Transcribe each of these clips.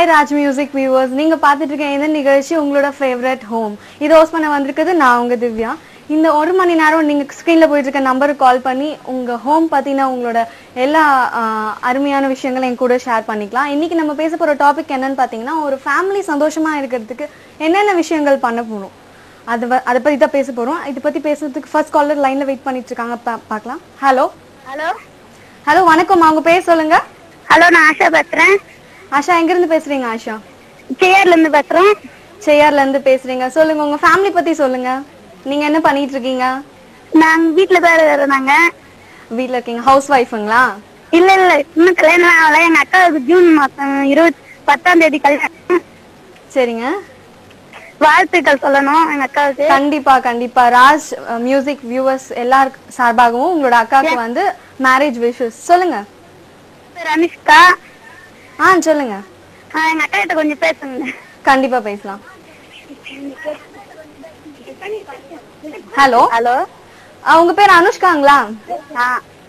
Hi Raj music viewers, நீங்க பார்த்துட்டு இருக்க இந்த நிகழ்ச்சி உங்களோட ஃபேவரட் ஹோம். இது ஹோஸ்ட் பண்ண வந்திருக்குது நான் உங்க திவ்யா. இந்த 1 மணி நேரம் நீங்க ஸ்கிரீன்ல போயிட்டு இருக்க நம்பருக்கு கால் பண்ணி உங்க ஹோம் பத்தின உங்களோட எல்லா அருமையான விஷயங்களை என் கூட ஷேர் பண்ணிக்கலாம். இன்னைக்கு நம்ம பேச போற டாபிக் என்னன்னு பாத்தீங்கன்னா, ஒரு ஃபேமிலி சந்தோஷமா இருக்கிறதுக்கு என்னென்ன விஷயங்கள் பண்ண போறோம் அதை பத்தி தான் பேச போறோம். இதை பத்தி பேசுறதுக்கு ஃபர்ஸ்ட் காலர் லைன்ல வெயிட் பண்ணிட்டு இருக்காங்க, பார்க்கலாம். ஹலோ ஹலோ ஹலோ வணக்கம், அவங்க பேர் சொல்லுங்க. ஹலோ, நான் ஆஷா பேசுறேன். ஆஷா, எங்க இருந்து பேசுறீங்க? ஆஷா, சேயர்ல இருந்து பேசுறேன். சேயர்ல இருந்து பேசுறீங்க. சொல்லுங்க, உங்க ஃபேமிலி பத்தி சொல்லுங்க. நீங்க என்ன பண்ணிட்டு இருக்கீங்க? நாங்க வீட்டுல தான் இருந்தாங்க. வீட்ல இருக்கீங்க, ஹவுஸ் ஒய்ஃபுங்களா? இல்ல இல்ல, இன்னும் கல்யாணம் ஆகல. எங்க அக்காவுக்கு ஜூன் மாசம் 10ஆம் தேதி கல்யாணம். சரிங்க, வாழ்த்துக்கள் சொல்லணும் எங்க அக்காவுக்கு. கண்டிப்பா கண்டிப்பா. ராஜ் மியூசிக் வியூவர்ஸ் எல்லார் சார்பாகவும் உங்களோட அக்காவுக்கு வந்து மேரேஜ் விஷஸ் சொல்லுங்க. அனுஷ்கா. சொல்லுங்க. எங்க அக்கா கிட்ட கொஞ்சம் பேசுங்க. கண்டிப்பா பேசலாம். ஹலோ ஹலோ, உங்க பேர் அனுஷ்காங்களா?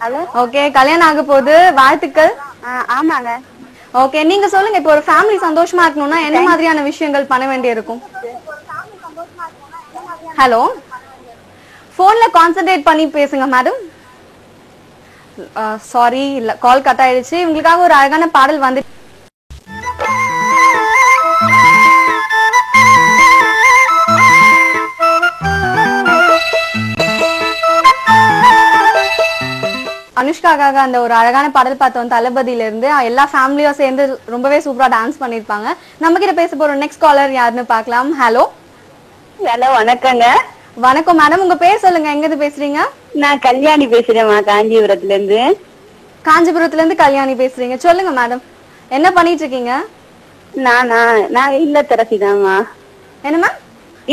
ஹலோ. ஓகே, கல்யாணம் ஆக போகுது, வாழ்த்துக்கள். ஆமாங்க. ஓகே, நீங்க சொல்லுங்க, இப்போ ஒரு ஃபேமிலி சந்தோஷமா இருக்கணும்னா என்ன மாதிரியான விஷயங்கள் பண்ண வேண்டிய இருக்கும்? ஹலோ, போன்ல கான்சென்ட்ரேட் பண்ணி பேசுங்க மேடம். சாரி, இல்ல, கால் கட் ஆயிடுச்சு. உங்களுக்காக ஒரு அழகான பாடல் வந்து அனுஷ்காக்காக அந்த ஒரு அழகான பாடல் பார்த்தோம் தளபதியில இருந்து. எல்லா ஃபேமிலியும் சேர்ந்து ரொம்பவே சூப்பரா டான்ஸ் பண்ணிருப்பாங்க. நம்ம கிட்ட பேச போற நெக்ஸ்ட் காலர் யாருன்னு பார்க்கலாம். ஹலோ ஹலோ, வணக்கங்க. வணக்கம் மேடம், உங்க பேர் சொல்லுங்க, எங்க இருந்து பேசுறீங்க? நான் கல்யாணி பேசுறேன்மா, காஞ்சிபுரத்துல இருந்து. காஞ்சிபுரத்துல இருந்து கல்யாணி பேசுறீங்க. சொல்லுங்க மேடம், என்ன பண்ணிட்டு இருக்கீங்க? நான் இல்லத்தரசிதாம்மா. என்னமா?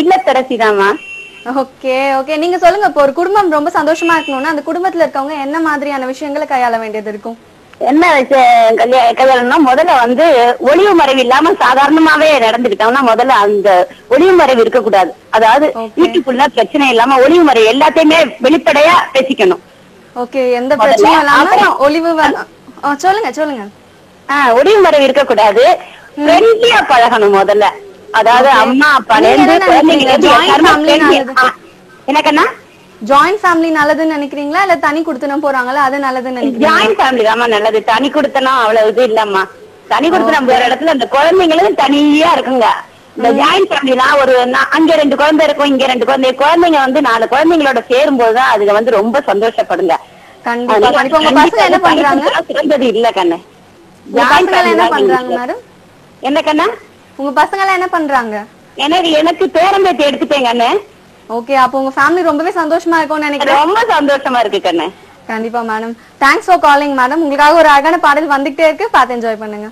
இல்லத்தரசிதாம்மா. ஓகே ஓகே, நீங்க சொல்லுங்க, இப்போ ஒரு குடும்பம் ரொம்ப சந்தோஷமா இருக்கணும்னா அந்த குடும்பத்துல இருக்கவங்க என்ன மாதிரியான விஷயங்களை கையாள வேண்டியது இருக்கும்? என்ன கல்யாணம்னா முதல்ல வந்து ஒளிவு மறைவு இல்லாம சாதாரணமாவே நடந்துக்கிட்டோம்னா முதல்ல அந்த ஒளிவு மறைவு இருக்கக்கூடாது. அதாவது வீட்டுக்குள்ள பிரச்சனை இல்லாம ஒளிவு மறைவு எல்லாத்தையுமே வெளிப்படையா பேசிக்கணும். ஓகே, எந்த பிரச்சனையும் இல்லாம ஒளிவு சொல்லுங்க சொல்லுங்க. ஒளிவு மறைவு இருக்கக்கூடாது. ஃப்ரெண்ட்லியா பழகணும் முதல்ல. அதாவது அம்மா அப்பா எனக்குன்னா ஜாயிண்ட் ஃபேமிலி நல்லதுன்னு நினைக்கிறீங்களா, இல்ல தனி குடுத்தனம் போறாங்களா அது நல்லதுன்னு நினைக்கிறீங்களா? ஜாயிண்ட் ஃபேமிலி தாமா நல்லது. தனி குடுத்தனம் அவ்வளவு இது இல்லம்மா. தனி குடுத்தனம் போற இடத்துல அந்த குழந்தைங்களும் தனியா இருக்குங்க. இந்த ஜாயிண்ட் ஃபேமிலினா ஒரு அங்க 2 குழந்தை இருக்கும், இங்க 2 குழந்தைங்க வந்து 4 குழந்தைங்களோட சேரும் போதுதான் அதுக்கு வந்து ரொம்ப சந்தோஷப்படுங்க. கண்டிப்பா கண்டிப்பா. உங்க பசங்க என்ன பண்றாங்க? சிறந்தது இல்ல கண்ணு. என்ன பண்றாங்க மேடம்? என்ன கண்ணா? உங்க பசங்க எல்லாம் என்ன பண்றாங்க? எனக்கு பேரம்பேத்தி எடுத்துட்டேன் கண்ணு. ஓகே, அப்போ உங்க ஃபேமிலி ரொம்பவே சந்தோஷமா இருக்கும்னு நினைக்கிறேன். ரொம்ப சந்தோஷமா இருக்கு கண்ணு. கண்டிப்பா madam. Thanks for calling madam. உங்களுக்காக ஒரு அழகான பாடல் வந்துகிட்டே இருக்கு, பார்த்து என்ஜாய் பண்ணுங்க.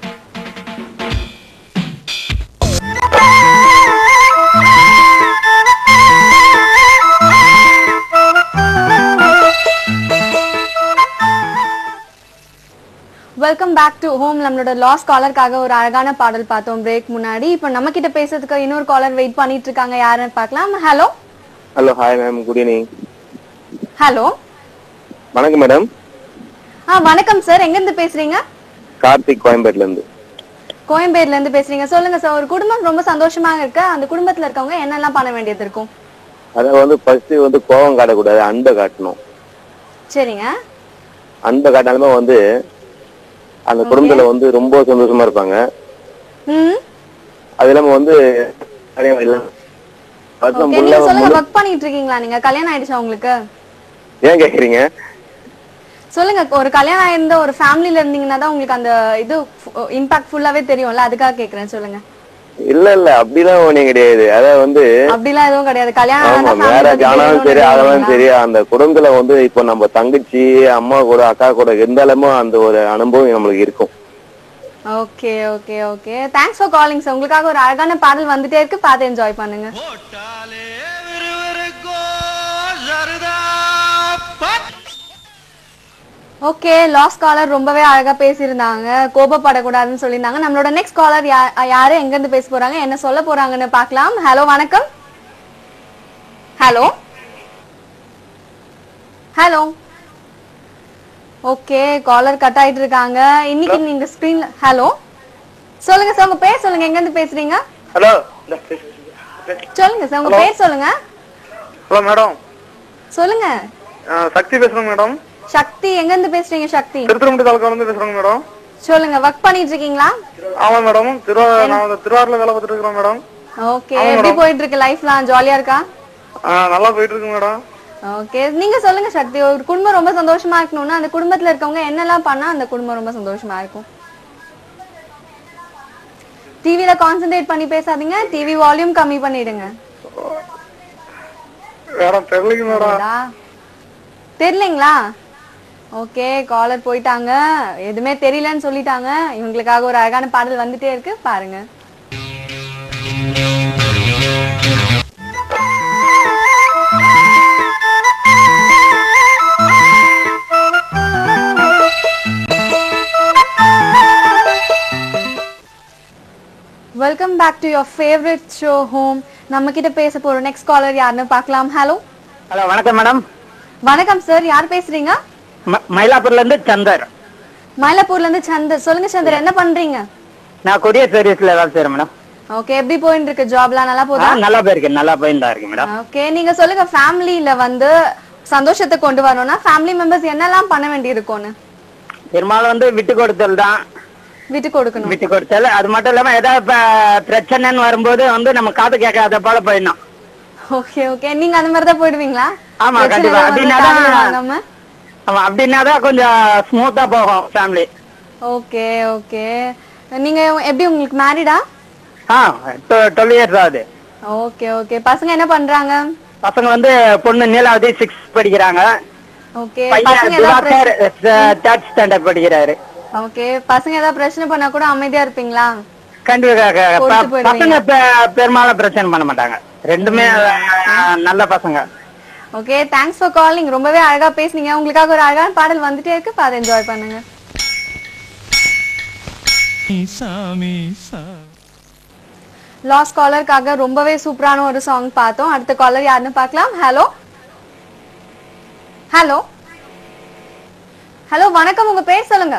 Welcome back to home. நம்மளோட லாஸ்ட் காலருக்காக ஒரு அழகான பாடல் பார்த்தோம் பிரேக் முன்னாடி. இப்போ நம்ம கிட்ட பேசுறதுக்கு இன்னொரு காலர் வெயிட் பண்ணிட்டு இருக்காங்க, யாருன்னு பார்க்கலாம். Hello hello, hi ma'am, good evening. Hello, வணக்கம் மேடம். வணக்கம் சார், எங்க இருந்து பேசுறீங்க? கார்த்திக், கோயம்பேட்ல இருந்து. கோயம்பேட்ல இருந்து பேசுறீங்க. சொல்லுங்க சார், ஒரு குடும்பம் ரொம்ப சந்தோஷமா இருக்க அந்த குடும்பத்துல இருக்கவங்க என்னெல்லாம் பண்ண வேண்டியது இருக்கும்? அத வந்து ஃபர்ஸ்ட் வந்து கோவம் காட்டக்கூடாது, அன்பை காட்டணும். சரிங்க. அன்பை காட்டாலுமே வந்து அந்த குடும்பத்துல வந்து ரொம்ப சந்தோஷமா இருப்பாங்க. அது இல்லாம வந்து ஒர்க் பண்ணிட்டு இருக்கீங்களா நீங்க? கல்யாணம் ஆயிடுச்சா உங்களுக்கு? ஏன் கேக்குறீங்க? சொல்லுங்க, ஒரு கல்யாணம் ஆயிருந்த ஒரு ஃபேமிலில இருந்தீங்கன்னா தான் உங்களுக்கு அந்த இது இம்பாக்ட் ஃபுல்லாவே தெரியும்ல, அதுக்காக கேக்குறேன். சொல்லுங்க. இல்ல அப்படிலாம் ஒண்ணும் கிடையாது. அதாவது வந்து அப்படிலாம் எதுவும் கிடையாது. கல்யாணம் மேரேஜ் ஆனாலும் சரி ஆனாலும் சரி அந்த குடும்பத்துல வந்து இப்போ நம்ம தங்கச்சி அம்மா கூட அக்கா கூட இருந்தாலுமே அந்த ஒரு அனுபவம் நம்மளுக்கு இருக்கும். Okay okay okay, thanks for calling sir. உங்களுக்காக ஒரு அழகான பாடல் வந்துட்டே இருக்கு, பார்த்து என்ஜாய் பண்ணுங்க. ஓகே, லாஸ்ட் காலர் ரொம்பவே அழகா பேசியிருந்தாங்க, கோபப்படக்கூடாதுன்னு சொல்லியிருந்தாங்க. நம்மளோட நெக்ஸ்ட் காலர் யாரு, எங்க இருந்து பேச போறாங்க, என்ன சொல்ல போறாங்கன்னு பார்க்கலாம். ஹலோ வணக்கம். Hello hello. Okay, collar cut ஆயிட்டு இருக்காங்க. இன்னைக்கு நீங்க ஸ்கிரீன்ல ஹலோ சொல்லுங்க சார், உங்க பேர் சொல்லுங்க, எங்க இருந்து பேசுறீங்க? ஹலோ. சொல்லுங்க சார், உங்க பேர் சொல்லுங்க. Hello madam. சொல்லுங்க. சக்தி பேசுறேன் மேடம். சக்தி, எங்க இருந்து பேசுறீங்க சக்தி? திருத்துறைப்பூண்டி தாலுகால இருந்து பேசுறேங்க மேடம். சொல்லுங்க, ஒர்க் பண்ணிட்டு இருக்கீங்களா? ஆமா மேடம். நான் திருவாரூர்ல வேலை பார்த்துட்டு இருக்கேன் மேடம். ஓகே, எப்படி போயிட்டு இருக்கு லைஃப்லாம்? ஜாலியா இருக்கா? நல்லா போயிட்டு இருக்கு மேடம். ஓகே, நீங்க சொல்லுங்க சக்தி, ஒரு குடும்பம் ரொம்ப சந்தோஷமா இருக்கணும்னா அந்த குடும்பத்துல இருக்கவங்க என்னெல்லாம் பண்ணா அந்த குடும்பம் ரொம்ப சந்தோஷமா இருக்கும்? டிவில கான்சென்ட்ரேட் பண்ணி பேசாதீங்க, டிவி வால்யூம் கம்மி பண்ணிடுங்க. மேடம் தெரியலங்க மேடம். தெரியலங்களா? ஓகே, காலர் போயிட்டாங்க, எதுவுமே தெரியலன்னு சொல்லிட்டாங்க. இவங்களுக்காக ஒரு அழகான பாடல் வந்துட்டே இருக்கு, பாருங்க. Welcome back to your favourite show home. நம்ம கிட்ட பேச போற நெக்ஸ்ட் காலர் யாருன்னு பார்க்கலாம். ஹலோ. ஹலோ, வணக்கம் மேடம். வணக்கம் சார், யார் பேசுறீங்க? மயிலாப்பூர்ல இருந்து சந்தர். மயிலாப்பூர்ல இருந்து சந்தர். சொல்லுங்க சந்தர், என்ன பண்றீங்க? நான் கொரியர் சர்வீஸ்ல வேலை செய்யறேன் மேடம். ஓகே, எப்படி போயிட்டு இருக்கு? ஜாப்லாம் நல்லா போதா? நல்லா போயிருக்கு, நல்லா போயிட்டு இருக்கு மேடம். ஓகே, நீங்க சொல்லுங்க, ஃபேமிலில வந்து சந்தோஷத்தை கொண்டு வரணும்னா ஃபேமிலி மெம்பர்ஸ் என்னெல்லாம் பண்ண வேண்டி இருக்கும்னு? பெரும்பாலும் வந்து விட்டு கொடுத்தல் தான். விட்டு கொடுக்கணும். விட்டு கொடுத்தல், அது மட்டும் இல்லாம ஏதாவது பிரச்சனைன்னு வரும்போது வந்து நம்ம காது கேட்காத போல போயிடணும். ஓகே ஓகே, நீங்க அந்த மாதிரி தான் போயிடுவீங்களா? ஆமா, கண்டிப்பா. அப்படின்னாதான் கொஞ்சம் ஸ்மூத்தா போகும் ஃபேமிலி. ஓகே ஓகே, நீங்க எப்படி, உங்களுக்கு மேரிடா? 12 years ஆகுது. ஓகே ஓகே, பசங்க என்ன பண்றாங்க? பசங்க வந்து பொண்ணு நீலாவதி 6th படிக்கிறாங்க. ஓகே, பையன் திவாகர் 3rd standard படிக்கிறாரு. ஓகே, பசங்க ஏதாவது பிரச்சனை பண்ணா கூட அமைதியா இருப்பீங்களா? கண்டிப்பா. பசங்க பெரும்பாலும் பிரச்சனை பண்ண மாட்டாங்க, ரெண்டுமே நல்ல பசங்க. Okay, thanks for calling. ரொம்பவே அழகா பேசுனீங்க. உங்களுக்காக ஒரு அழகான பாடல் வந்துட்டே இருக்கு, பாத்து என்ஜாய் பண்ணுங்க. லாஸ்ட் காலருக்காக ரொம்பவே சூப்பரான ஒரு சாங் பார்த்தோம். அடுத்த காலர் யாருன்னு பார்க்கலாம். ஹலோ ஹலோ ஹலோ, வணக்கம், உங்க பேர் சொல்லுங்க.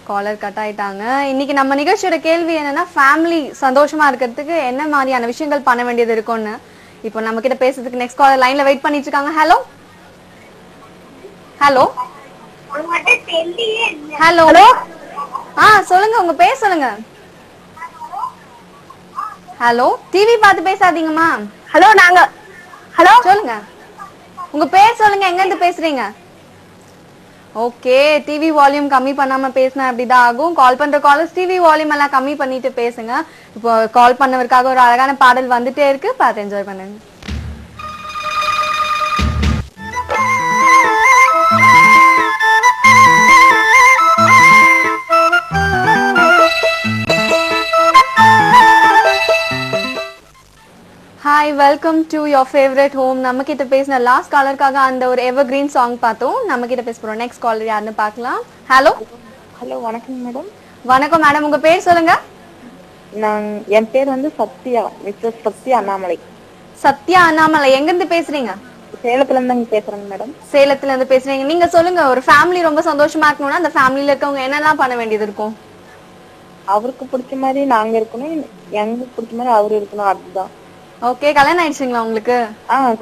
காலர் கட் ஆயிட்டாங்க. இன்னைக்கு நம்ம நிகழ்ச்சியோட கேள்வி என்னன்னா, ஃபேமிலி சந்தோஷமா இருக்கிறதுக்கு என்ன மாதிரியான விஷயங்கள் பண்ண வேண்டியது இருக்கும்னு. இப்போ நம்ம கிட்ட பேசுறதுக்கு நெக்ஸ்ட் காலர் லைன்ல வெயிட் பண்ணிட்டு இருக்காங்க. ஹலோ ஹலோ ஹலோ ஹலோ, சொல்லுங்க, உங்க பேர் சொல்லுங்க. ஹலோ, டிவி பார்த்து பேசாதீங்கம்மா. ஹலோ, நாங்க ஹலோ சொல்லுங்க, உங்க பேர் சொல்லுங்க, எங்க இருந்து பேசுறீங்க? ஓகே, டிவி வால்யூம் கம்மி பண்ணாம பேசினா அப்படிதான் ஆகும். கால் பண்ற காலர்ஸ் டிவி வால்யூம் எல்லாம் கம்மி பண்ணிட்டு பேசுங்க. இப்போ கால் பண்ணவருக்காக ஒரு அழகான பாடல் வந்துட்டே இருக்கு, பார்த்து என்ஜாய் பண்ணுங்க. Hi, welcome to your favourite home. நம்ம கிட்ட பேசின லாஸ்ட் காலருக்காக அந்த ஒரு எவர் கிரீன் சாங் பார்த்தோம். நம்ம கிட்ட பேச போறோம் நெக்ஸ்ட் காலர் யாருன்னு பார்க்கலாம். ஹலோ ஹலோ, வணக்கம் மேடம். வணக்கம் மேடம், உங்க பேர் சொல்லுங்க. என் பேர் வந்து சத்யா, மிஸ்டர் சத்யா அண்ணாமலை. சத்யா அண்ணாமலை, எங்க இருந்து பேசுறீங்க? சேலத்துல இருந்து பேசுறேங்க மேடம். சேலத்துல இருந்து பேசுறீங்க. நீங்க சொல்லுங்க, ஒரு ஃபேமிலி ரொம்ப சந்தோஷமா இருக்கணும்னா அந்த ஃபேமிலில இருக்கவங்க என்னெல்லாம் பண்ண வேண்டியது இருக்கும்? அவருக்கு பிடிச்ச மாதிரி நாங்க இருக்கணும், எங்களுக்கு பிடிச்ச மாதிரி அவரு இருக்கணும், அதுதான். ஓகே, கல்யாணம் ஆயிடுச்சுங்களா உங்களுக்கு?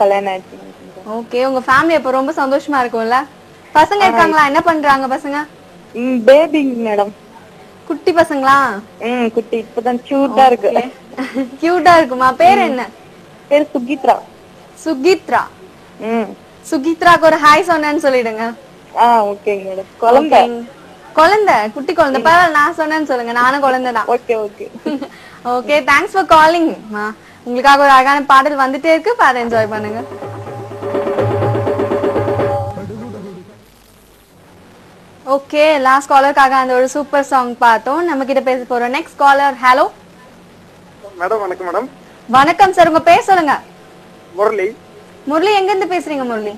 கல்யாணம் ஆயிடுச்சு. ஓகே, உங்க ஃபேமிலி அப்ப ரொம்ப சந்தோஷமா இருக்கும்ல? பசங்க இருக்காங்களா? என்ன பண்றாங்க பசங்க? பேபிங் மேடம். குட்டி பசங்களா? குட்டி, இப்பதான் கியூட்டா இருக்கு. கியூட்டா இருக்குமா? பேர் என்ன? பேர் சுகித்ரா. சுகித்ரா. சுகித்ராக்கு ஒரு ஹாய் சொன்னேன்னு சொல்லிடுங்க. ஓகேங்க மேடம். குழந்தை குழந்தை, குட்டி குழந்தை. பரவாயில்ல, நான் சொன்னேன்னு சொல்லுங்க, நானும் குழந்தை தான். Okay okay okay, thanks for calling. உங்களுக்காக ஒரு அழகான பாடல் வந்துட்டே இருக்கு, பாரு என்ஜாய் பண்ணுங்க. ஓகே, லாஸ்ட் காலருக்காக அந்த ஒரு சூப்பர் சாங் பார்த்தோம். நம்ம கிட்ட பேச போறோம் நெக்ஸ்ட் காலர். Hello madam. வணக்கம் மேடம். வணக்கம் சார், உங்க பேர் சொல்லுங்க. முரளி. முரளி, எங்க இருந்து பேசுறீங்க முரளி?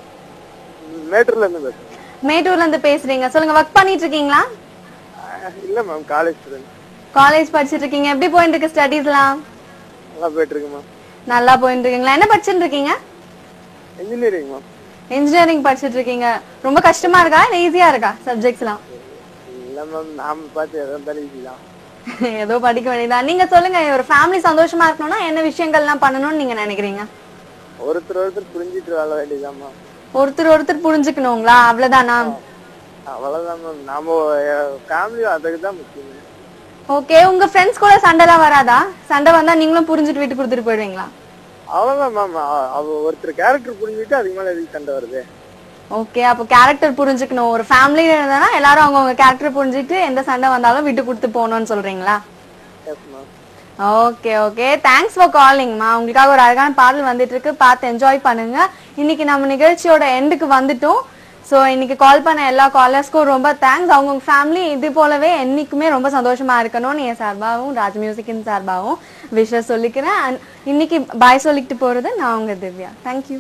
மேட்டூர்ல இருந்து பேசுறேன். மேட்டூர்ல இருந்து பேசுறீங்க. சொல்லுங்க, ஒர்க் பண்ணிட்டு இருக்கீங்களா? இல்ல மேம், காலேஜ் ஸ்டூடண்ட். காலேஜ் படிச்சிட்டு இருக்கீங்க. எப்படி போயிட்டு இருக்கு ஸ்டடீஸ்லாம்? நல்லா போயிட்டு இருக்கு மேம். நல்லா போயிட்டு இருக்கீங்களா? என்ன படிச்சிட்டு இருக்கீங்க? Engineering ma'am. இன்ஜினியரிங் படிச்சிட்டு இருக்கீங்க. ரொம்ப கஷ்டமா இருக்கா இல்ல ஈஸியா இருக்கா சப்ஜெக்ட்ஸ்லாம்? இல்ல மேம், நாம பார்த்து எதா இருந்தாலும் ஈஸி தான். ஏதோ படிக்க வேண்டியதா. நீங்க சொல்லுங்க, ஒரு ஃபேமிலி சந்தோஷமா இருக்கணும்னா என்ன விஷயங்கள்லாம் பண்ணணும்னு நீங்க நினைக்கிறீங்க? ஒருத்தர் புரிஞ்சிட்டு வாழ வேண்டியதாம்மா. ஒருத்தர் புரிஞ்சுக்கணுங்களா? அவ்வளவுதானா? அவ்வளவுதான் மேம். நாம ஃபேமிலி அதுக்கு தான் முக்கியம். ஓகே. உங்க ஃப்ரெண்ட்ஸ் கூட சண்டைலாம் வராதா? சண்டை வந்தா நீங்களும் புரிஞ்சுட்டு வீட்டு கொடுத்துட்டு போயிடுவீங்களா? அவ்வளவுதான் மேம். அவ ஒருத்தர் கேரக்டர் புரிஞ்சுட்டு அதுக்கு மேல எதுக்கு சண்டை வருது? ஓகே. அப்போ கேரக்டர் புரிஞ்சுக்கணும். ஒரு ஃபேமிலி இருந்தானா எல்லாரும் அவங்கவுங்க கேரக்டர் புரிஞ்சுட்டு எந்த சண்டை வந்தாலும் விட்டு கொடுத்து போகணும்னு சொல்றீங்களா? Yes ma'am. Okay okay. Thanks for காலிங்மா. உங்களுக்காக ஒரு அழகான பாடல் வந்துட்டு இருக்கு, பார்த்து என்ஜாய் பண்ணுங்க. இன்னைக்கு நம்ம நிகழ்ச்சியோட எண்டுக்கு வந்துட்டோம். ஸோ இன்னைக்கு கால் பண்ண எல்லா காலர்ஸ்க்கும் ரொம்ப தேங்க்ஸ். அவங்கவுங்க ஃபேமிலி இது போலவே என்னைக்குமே ரொம்ப சந்தோஷமா இருக்கணும்னு என் சார்பாகவும் ராஜ் மியூசிக்கின் சார்பாகவும் விஷஸ் சொல்லிக்கிறேன். இன்னைக்கு பாய் சொல்லிட்டு போறது நான் உங்க திவ்யா. தேங்க்யூ.